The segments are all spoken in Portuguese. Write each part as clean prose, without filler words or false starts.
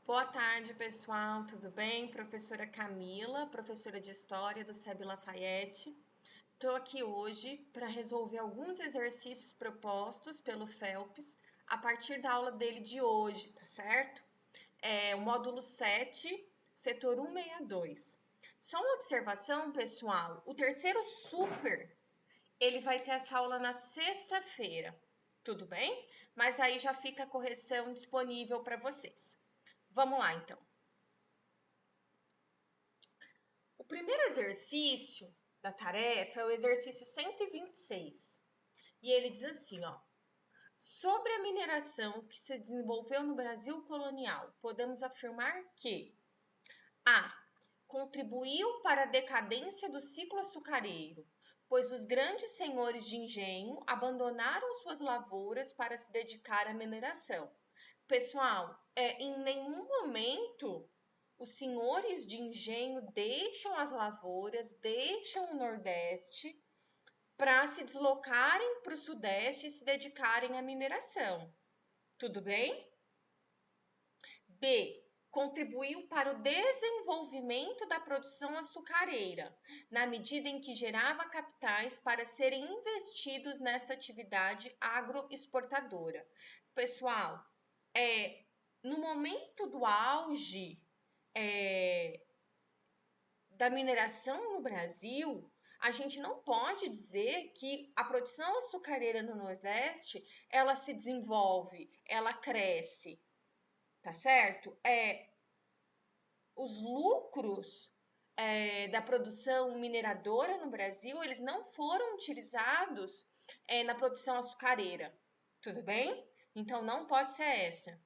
Boa tarde, pessoal. Tudo bem? Professora Camila, professora de História do SEB Lafayette. Estou aqui hoje para resolver alguns exercícios propostos pelo Phelps a partir da aula dele de hoje, tá certo? É o módulo 7, setor 162. Só uma observação, pessoal. O terceiro super, ele vai ter essa aula na sexta-feira, tudo bem? Mas aí já fica a correção disponível para vocês. Vamos lá, então. O primeiro exercício da tarefa é o exercício 126. E ele diz assim, ó: sobre a mineração que se desenvolveu no Brasil colonial, podemos afirmar que A. Contribuiu para a decadência do ciclo açucareiro, pois os grandes senhores de engenho abandonaram suas lavouras para se dedicar à mineração. Pessoal, em nenhum momento os senhores de engenho deixam as lavouras, deixam o Nordeste para se deslocarem para o Sudeste e se dedicarem à mineração. Tudo bem? B. Contribuiu para o desenvolvimento da produção açucareira, na medida em que gerava capitais para serem investidos nessa atividade agroexportadora. Pessoal, no momento do auge da mineração no Brasil, a gente não pode dizer que a produção açucareira no Nordeste, ela se desenvolve, ela cresce, tá certo? Os lucros da produção mineradora no Brasil, eles não foram utilizados na produção açucareira, tudo bem? Então, não pode ser essa.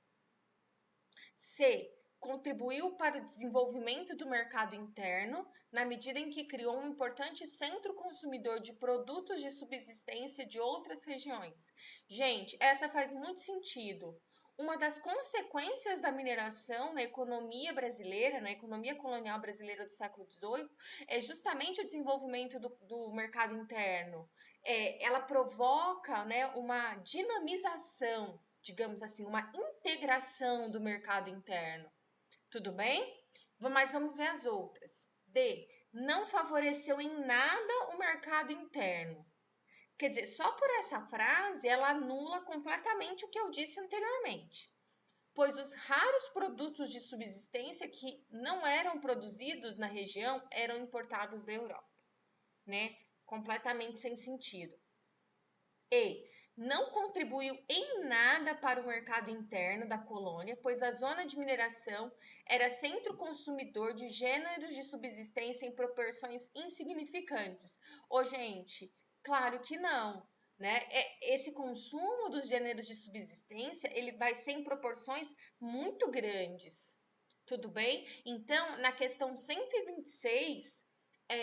C. Contribuiu para o desenvolvimento do mercado interno, na medida em que criou um importante centro consumidor de produtos de subsistência de outras regiões. Gente, essa faz muito sentido. Uma das consequências da mineração na economia brasileira, na economia colonial brasileira do século XVIII, é justamente o desenvolvimento do mercado interno. Ela provoca, né, uma dinamização, digamos assim, uma integração do mercado interno. Tudo bem? Mas vamos ver as outras. D. Não favoreceu em nada o mercado interno. Quer dizer, só por essa frase ela anula completamente o que eu disse anteriormente, pois os raros produtos de subsistência que não eram produzidos na região eram importados da Europa, né? Completamente sem sentido. E não contribuiu em nada para o mercado interno da colônia, pois a zona de mineração era centro consumidor de gêneros de subsistência em proporções insignificantes. Ô, gente, claro que não, né? Esse consumo dos gêneros de subsistência, ele vai ser em proporções muito grandes. Tudo bem? Então, na questão 126,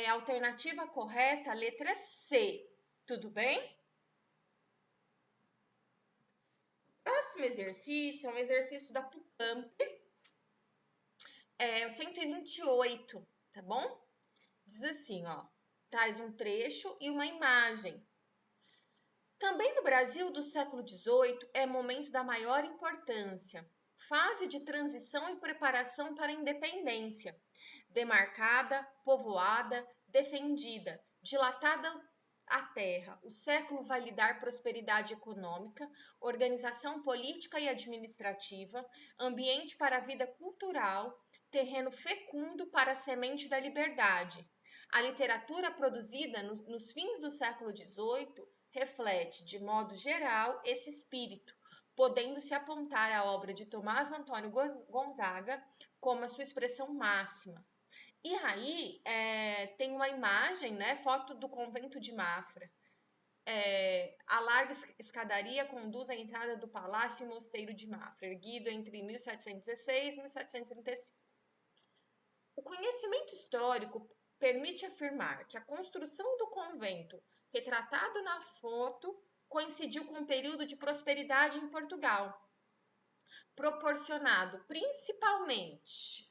a alternativa correta, a letra C. Tudo bem? Próximo exercício é um exercício da PUCamp, o 128, tá bom? Diz assim, ó, traz um trecho e uma imagem. Também no Brasil do século XVIII é momento da maior importância, fase de transição e preparação para a independência, demarcada, povoada, defendida, dilatada a terra. O século vai lhe dar prosperidade econômica, organização política e administrativa, ambiente para a vida cultural, terreno fecundo para a semente da liberdade. A literatura produzida nos fins do século XVIII reflete, de modo geral, esse espírito, podendo-se apontar a obra de Tomás Antônio Gonzaga como a sua expressão máxima. E aí tem uma imagem, né, foto do convento de Mafra. A larga escadaria conduz à entrada do Palácio e Mosteiro de Mafra, erguido entre 1716 e 1735. O conhecimento histórico permite afirmar que a construção do convento, retratado na foto, coincidiu com um período de prosperidade em Portugal, proporcionado principalmente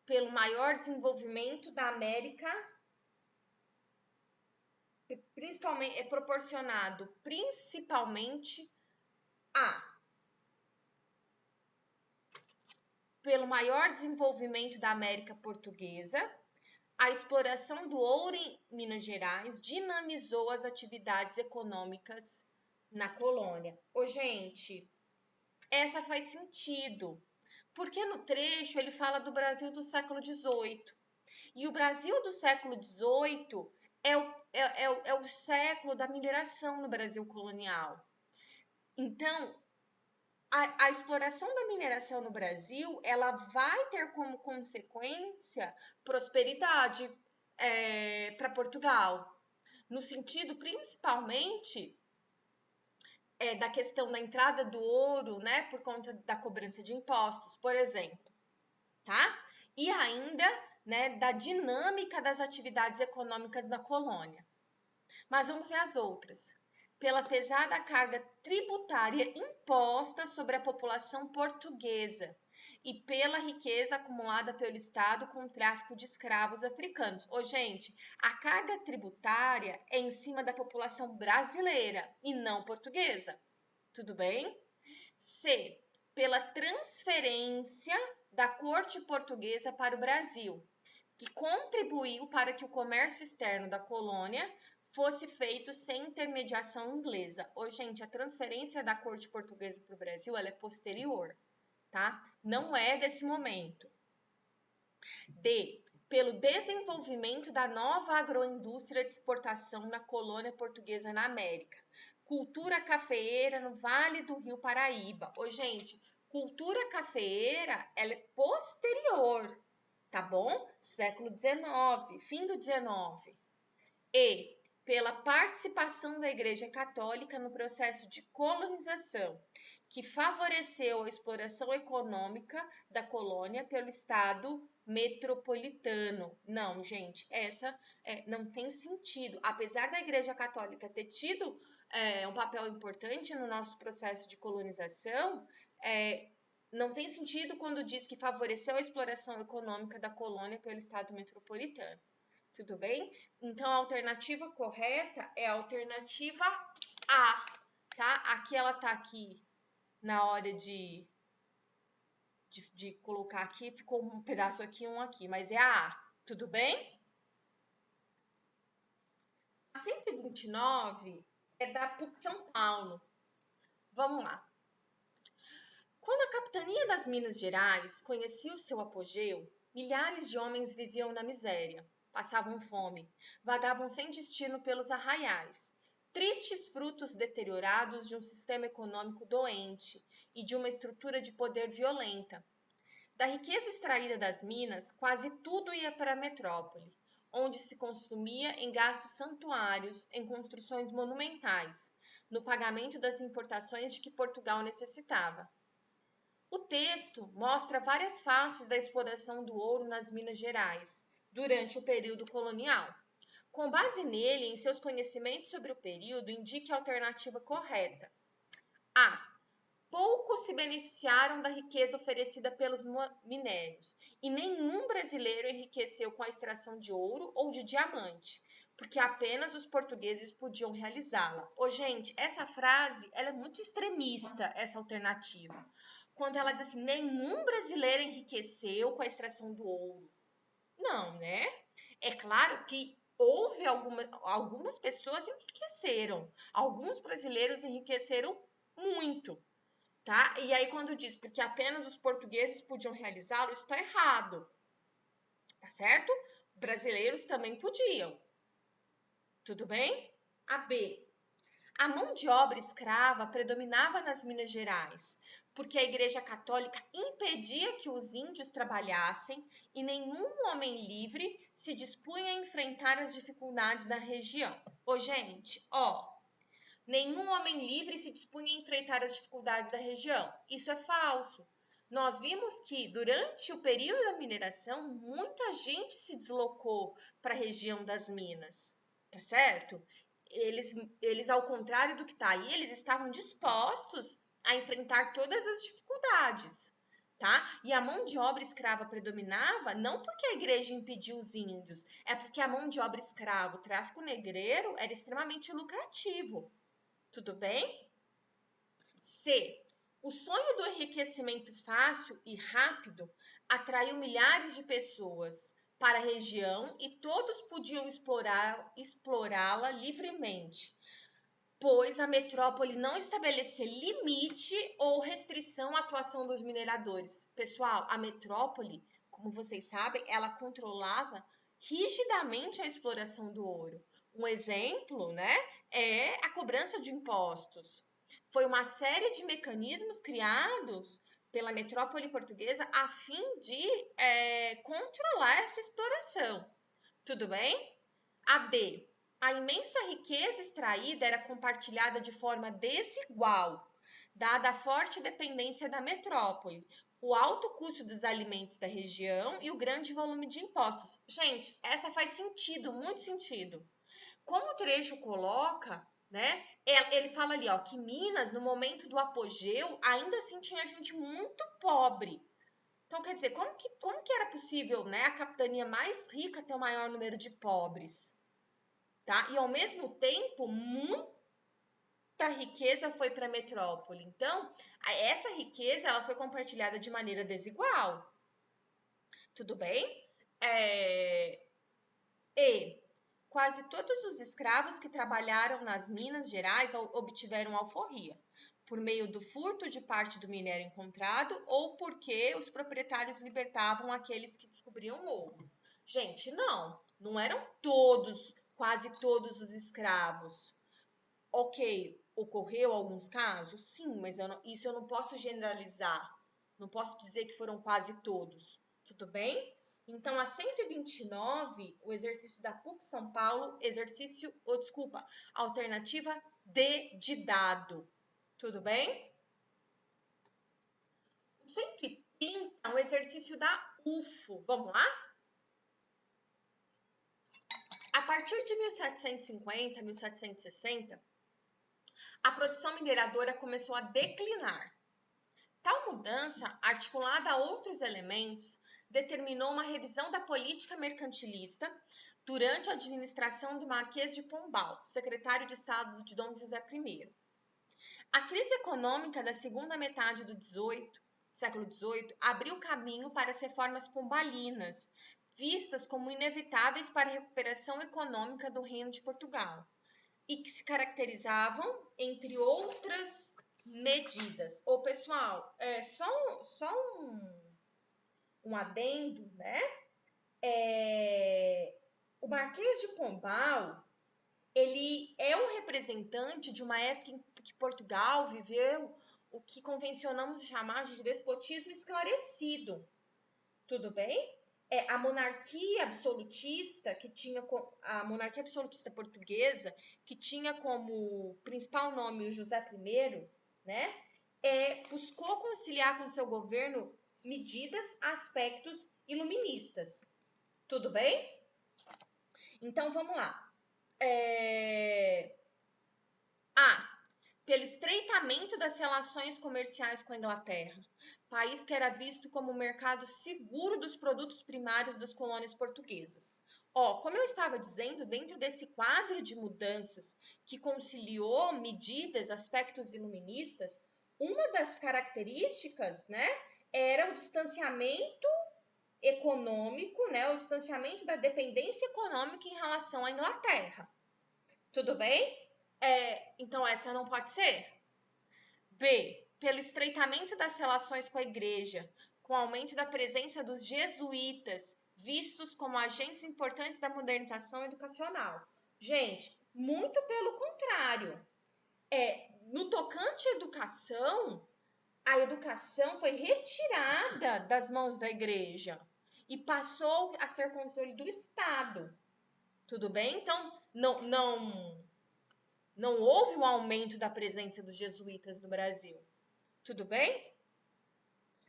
pelo maior desenvolvimento da América, proporcionado principalmente a pelo maior desenvolvimento da América Portuguesa, a exploração do ouro em Minas Gerais dinamizou as atividades econômicas na colônia. Ô, gente, essa faz sentido, porque no trecho ele fala do Brasil do século XVIII. E o Brasil do século XVIII é o século da mineração no Brasil colonial. Então, a exploração da mineração no Brasil, ela vai ter como consequência prosperidade para Portugal, no sentido principalmente da questão da entrada do ouro, né, por conta da cobrança de impostos, por exemplo, tá? E ainda, né, da dinâmica das atividades econômicas da colônia. Mas vamos ver as outras. Pela pesada carga tributária imposta sobre a população portuguesa e pela riqueza acumulada pelo Estado com o tráfico de escravos africanos. Ô, gente, a carga tributária é em cima da população brasileira e não portuguesa. Tudo bem? C. Pela transferência da corte portuguesa para o Brasil, que contribuiu para que o comércio externo da colônia fosse feito sem intermediação inglesa. Ô, gente, a transferência da corte portuguesa para o Brasil, ela é posterior, tá? Não é desse momento. D. Pelo desenvolvimento da nova agroindústria de exportação na colônia portuguesa na América. Cultura cafeeira no Vale do Rio Paraíba. Ô, gente, cultura cafeeira, ela é posterior, tá bom? Século XIX, fim do XIX. E pela participação da Igreja Católica no processo de colonização, que favoreceu a exploração econômica da colônia pelo Estado metropolitano. Não, gente, essa não tem sentido. Apesar da Igreja Católica ter tido um papel importante no nosso processo de colonização, não tem sentido quando diz que favoreceu a exploração econômica da colônia pelo Estado metropolitano. Tudo bem? Então, a alternativa correta é a alternativa A, tá? Aqui ela tá aqui na hora de colocar aqui, ficou um pedaço aqui, um aqui, mas é a A, tudo bem? A 129 é da PUC São Paulo. Vamos lá. Quando a capitania das Minas Gerais conhecia o seu apogeu, milhares de homens viviam na miséria. Passavam fome, vagavam sem destino pelos arraiais, tristes frutos deteriorados de um sistema econômico doente e de uma estrutura de poder violenta. Da riqueza extraída das minas, quase tudo ia para a metrópole, onde se consumia em gastos santuários, em construções monumentais, no pagamento das importações de que Portugal necessitava. O texto mostra várias faces da exploração do ouro nas Minas Gerais durante o período colonial. Com base nele e em seus conhecimentos sobre o período, indique a alternativa correta. A. Poucos se beneficiaram da riqueza oferecida pelos minérios e nenhum brasileiro enriqueceu com a extração de ouro ou de diamante, porque apenas os portugueses podiam realizá-la. Ô, gente, essa frase ela é muito extremista, essa alternativa. Quando ela diz assim, nenhum brasileiro enriqueceu com a extração do ouro. Não, né? É claro que houve algumas pessoas enriqueceram. Alguns brasileiros enriqueceram muito, tá? E aí quando diz porque apenas os portugueses podiam realizá-lo, isso está errado. Tá certo? Brasileiros também podiam. Tudo bem? A B. A mão de obra escrava predominava nas Minas Gerais, porque a Igreja Católica impedia que os índios trabalhassem e nenhum homem livre se dispunha a enfrentar as dificuldades da região. Ô, gente, nenhum homem livre se dispunha a enfrentar as dificuldades da região. Isso é falso. Nós vimos que durante o período da mineração, muita gente se deslocou para a região das minas, tá certo? Eles, ao contrário do que está aí, eles estavam dispostos a enfrentar todas as dificuldades, tá? E a mão de obra escrava predominava não porque a igreja impediu os índios, é porque a mão de obra escrava, o tráfico negreiro, era extremamente lucrativo. Tudo bem? C. O sonho do enriquecimento fácil e rápido atraiu milhares de pessoas para a região e todos podiam explorá-la livremente, pois a metrópole não estabelecia limite ou restrição à atuação dos mineradores. Pessoal, a metrópole, como vocês sabem, ela controlava rigidamente a exploração do ouro. Um exemplo, né, é a cobrança de impostos. Foi uma série de mecanismos criados pela metrópole portuguesa a fim de controlar essa exploração. Tudo bem? A B. A imensa riqueza extraída era compartilhada de forma desigual, dada a forte dependência da metrópole, o alto custo dos alimentos da região e o grande volume de impostos. Gente, essa faz sentido, muito sentido. Como o trecho coloca, né? Ele fala ali, ó, que Minas, no momento do apogeu, ainda assim tinha gente muito pobre. Então, quer dizer, como que era possível, né, a capitania mais rica ter o maior número de pobres? Tá? E ao mesmo tempo, muita riqueza foi para a metrópole. Então, essa riqueza ela foi compartilhada de maneira desigual. Tudo bem? E quase todos os escravos que trabalharam nas Minas Gerais obtiveram alforria, por meio do furto de parte do minério encontrado ou porque os proprietários libertavam aqueles que descobriam ouro. Gente, não eram todos, quase todos os escravos. Ok, ocorreu alguns casos? Sim, mas isso eu não posso generalizar. Não posso dizer que foram quase todos. Tudo bem? Então, a 129, o exercício da PUC São Paulo, alternativa D de dado. Tudo bem? O 130 é um exercício da UFO. Vamos lá? A partir de 1750, 1760, a produção mineradora começou a declinar. Tal mudança, articulada a outros elementos, determinou uma revisão da política mercantilista durante a administração do Marquês de Pombal, secretário de Estado de Dom José I. A crise econômica da segunda metade do século XVIII abriu caminho para as reformas pombalinas, vistas como inevitáveis para a recuperação econômica do Reino de Portugal, e que se caracterizavam, entre outras medidas. Ô, pessoal, só um adendo, né? O Marquês de Pombal, ele é um representante de uma época em que Portugal viveu o que convencionamos chamar de despotismo esclarecido. Tudo bem? A monarquia absolutista a monarquia absolutista portuguesa, que tinha como principal nome o José I, né? Buscou conciliar com seu governo medidas, aspectos iluministas. Tudo bem? Então vamos lá. Pelo estreitamento das relações comerciais com a Inglaterra, país que era visto como o mercado seguro dos produtos primários das colônias portuguesas. Como eu estava dizendo, dentro desse quadro de mudanças que conciliou medidas, aspectos iluministas, uma das características, né, era o distanciamento econômico, né, o distanciamento da dependência econômica em relação à Inglaterra. Tudo bem? Então, essa não pode ser. B. Pelo estreitamento das relações com a igreja, com o aumento da presença dos jesuítas, vistos como agentes importantes da modernização educacional. Gente, muito pelo contrário. No tocante à educação, a educação foi retirada das mãos da igreja e passou a ser controle do Estado. Tudo bem? Então, não houve um aumento da presença dos jesuítas no Brasil. Tudo bem?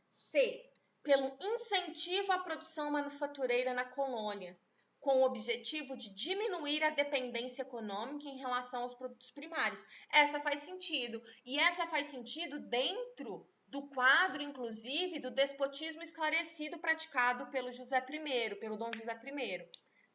C. Pelo incentivo à produção manufatureira na colônia, com o objetivo de diminuir a dependência econômica em relação aos produtos primários. Essa faz sentido. E essa faz sentido dentro do quadro, inclusive, do despotismo esclarecido praticado pelo pelo Dom José I.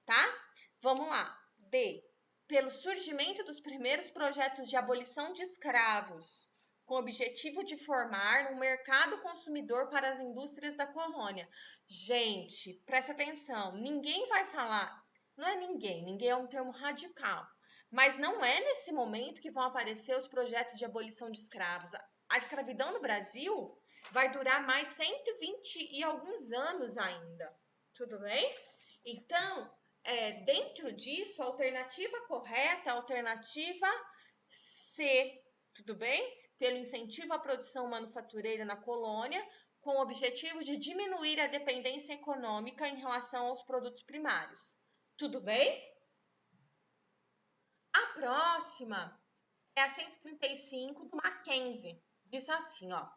Tá? Vamos lá. D. Pelo surgimento dos primeiros projetos de abolição de escravos, com o objetivo de formar um mercado consumidor para as indústrias da colônia. Gente, presta atenção, ninguém vai falar, não é ninguém, ninguém é um termo radical, mas não é nesse momento que vão aparecer os projetos de abolição de escravos. A escravidão no Brasil vai durar mais 120 e alguns anos ainda, tudo bem? Então, dentro disso, a alternativa correta, a alternativa C, tudo bem? Pelo incentivo à produção manufatureira na colônia, com o objetivo de diminuir a dependência econômica em relação aos produtos primários. Tudo bem? A próxima é a 135 do Mackenzie. Diz assim, ó.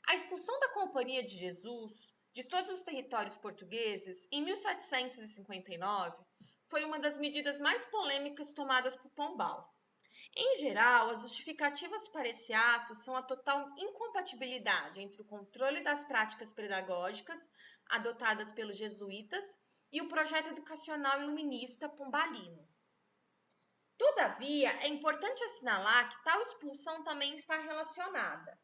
A expulsão da Companhia de Jesus de todos os territórios portugueses em 1759 foi uma das medidas mais polêmicas tomadas por Pombal. Em geral, as justificativas para esse ato são a total incompatibilidade entre o controle das práticas pedagógicas adotadas pelos jesuítas e o projeto educacional iluminista pombalino. Todavia, é importante assinalar que tal expulsão também está relacionada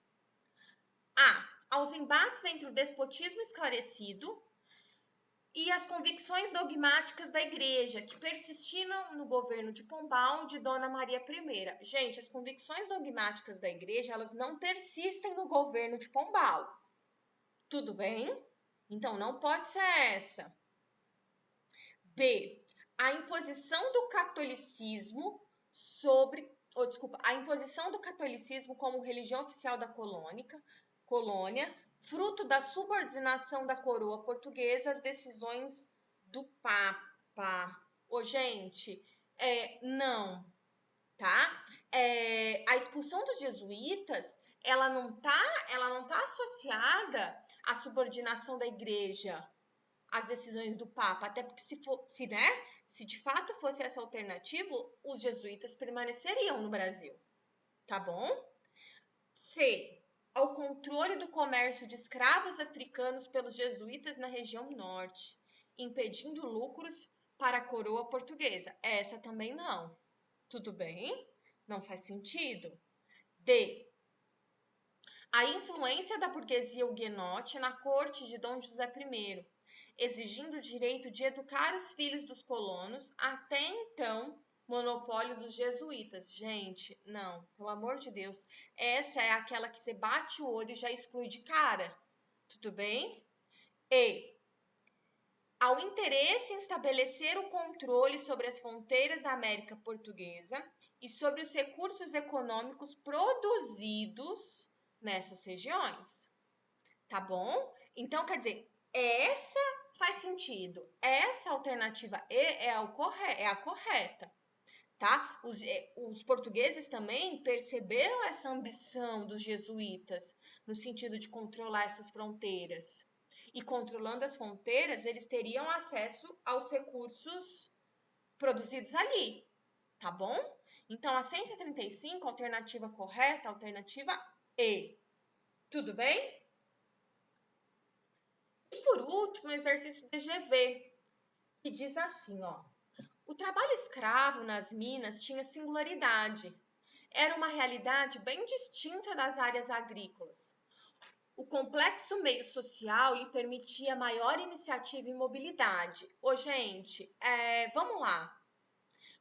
aos embates entre o despotismo esclarecido e as convicções dogmáticas da igreja, que persistiram no governo de Pombal de Dona Maria I. Gente, as convicções dogmáticas da igreja, elas não persistem no governo de Pombal. Tudo bem? Então, não pode ser essa. B. A imposição do catolicismo a imposição do catolicismo como religião oficial da colônia, fruto da subordinação da coroa portuguesa às decisões do Papa. Gente, não, tá? A expulsão dos jesuítas, ela não tá associada à subordinação da igreja às decisões do Papa, até porque se de fato fosse essa alternativa, os jesuítas permaneceriam no Brasil, tá bom? C. Ao controle do comércio de escravos africanos pelos jesuítas na região norte, impedindo lucros para a coroa portuguesa. Essa também não. Tudo bem? Não faz sentido. D. A influência da burguesia huguenote na corte de Dom José I, exigindo o direito de educar os filhos dos colonos, até então monopólio dos jesuítas. Gente, não, pelo amor de Deus, essa é aquela que você bate o olho e já exclui de cara. Tudo bem? E ao interesse em estabelecer o controle sobre as fronteiras da América Portuguesa e sobre os recursos econômicos produzidos nessas regiões. Tá bom? Então, quer dizer, essa faz sentido. Essa alternativa E é a correta, tá? Os portugueses também perceberam essa ambição dos jesuítas no sentido de controlar essas fronteiras. E controlando as fronteiras, eles teriam acesso aos recursos produzidos ali, tá bom? Então, a 135, alternativa correta, alternativa E. Tudo bem? E por último, o exercício DGV, que diz assim, ó. O trabalho escravo nas minas tinha singularidade. Era uma realidade bem distinta das áreas agrícolas. O complexo meio social lhe permitia maior iniciativa e mobilidade. Gente, vamos lá.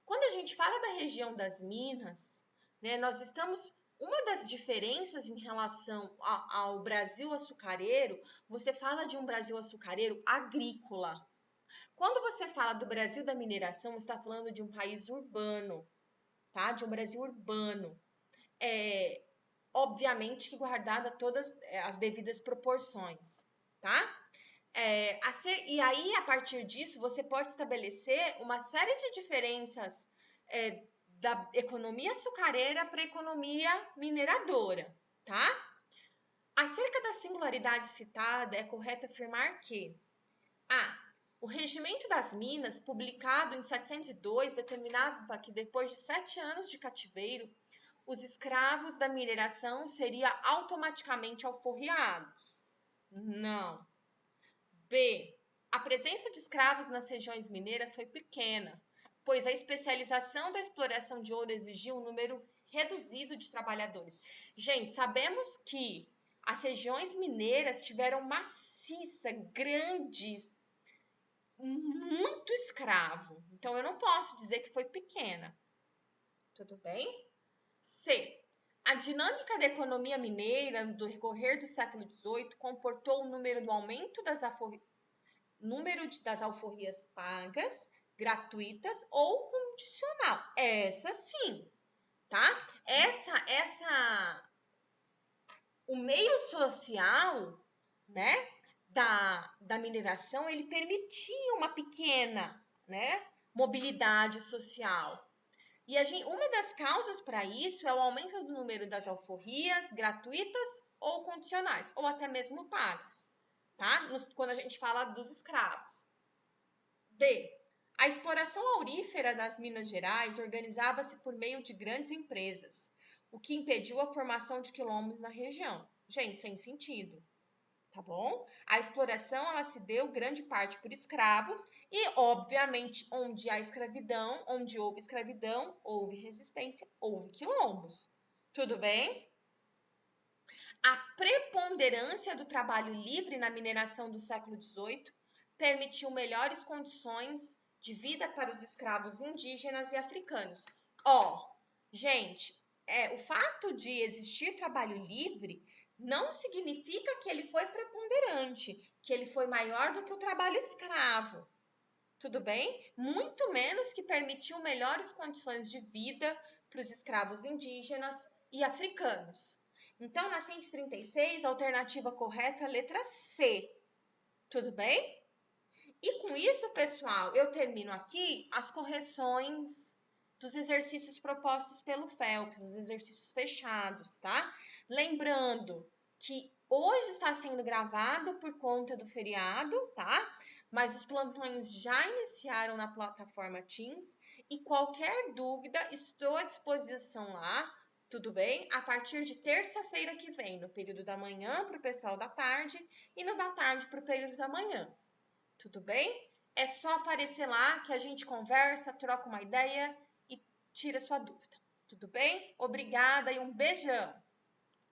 Quando a gente fala da região das minas, né, nós estamos... Uma das diferenças em relação ao Brasil açucareiro, você fala de um Brasil açucareiro agrícola. Quando você fala do Brasil da mineração, você está falando de um país urbano, tá? De um Brasil urbano. Obviamente que guardada todas as devidas proporções, tá? E aí, a partir disso, você pode estabelecer uma série de diferenças da economia açucareira para a economia mineradora, tá? Acerca da singularidade citada, é correto afirmar que o Regimento das Minas, publicado em 702, determinava que depois de 7 anos de cativeiro, os escravos da mineração seriam automaticamente alforriados. Não. B. A presença de escravos nas regiões mineiras foi pequena, pois a especialização da exploração de ouro exigia um número reduzido de trabalhadores. Gente, sabemos que as regiões mineiras tiveram maciça, grande, muito escravo. Então, eu não posso dizer que foi pequena. Tudo bem? C. A dinâmica da economia mineira no decorrer do século XVIII comportou o número do aumento das alforrias pagas, gratuitas ou condicional. Essa sim, tá? O meio social, né, da mineração, ele permitia uma pequena, né, mobilidade social. E uma das causas para isso é o aumento do número das alforrias gratuitas ou condicionais, ou até mesmo pagas, tá? Quando a gente fala dos escravos. D. A exploração aurífera das Minas Gerais organizava-se por meio de grandes empresas, o que impediu a formação de quilombos na região. Gente, sem sentido, tá bom? A exploração ela se deu grande parte por escravos e, obviamente, onde houve escravidão, houve resistência, houve quilombos. Tudo bem? A preponderância do trabalho livre na mineração do século XVIII permitiu melhores condições de vida para os escravos indígenas e africanos. Gente, o fato de existir trabalho livre não significa que ele foi preponderante, que ele foi maior do que o trabalho escravo. Tudo bem? Muito menos que permitiu melhores condições de vida para os escravos indígenas e africanos. Então, na 136, a alternativa correta é a letra C. Tudo bem? E com isso, pessoal, eu termino aqui as correções dos exercícios propostos pelo Phelps, os exercícios fechados, tá? Lembrando que hoje está sendo gravado por conta do feriado, tá? Mas os plantões já iniciaram na plataforma Teams e qualquer dúvida, estou à disposição lá, tudo bem? A partir de terça-feira que vem, no período da manhã para o pessoal da tarde e no da tarde para o período da manhã. Tudo bem? É só aparecer lá que a gente conversa, troca uma ideia e tira sua dúvida. Tudo bem? Obrigada e um beijão!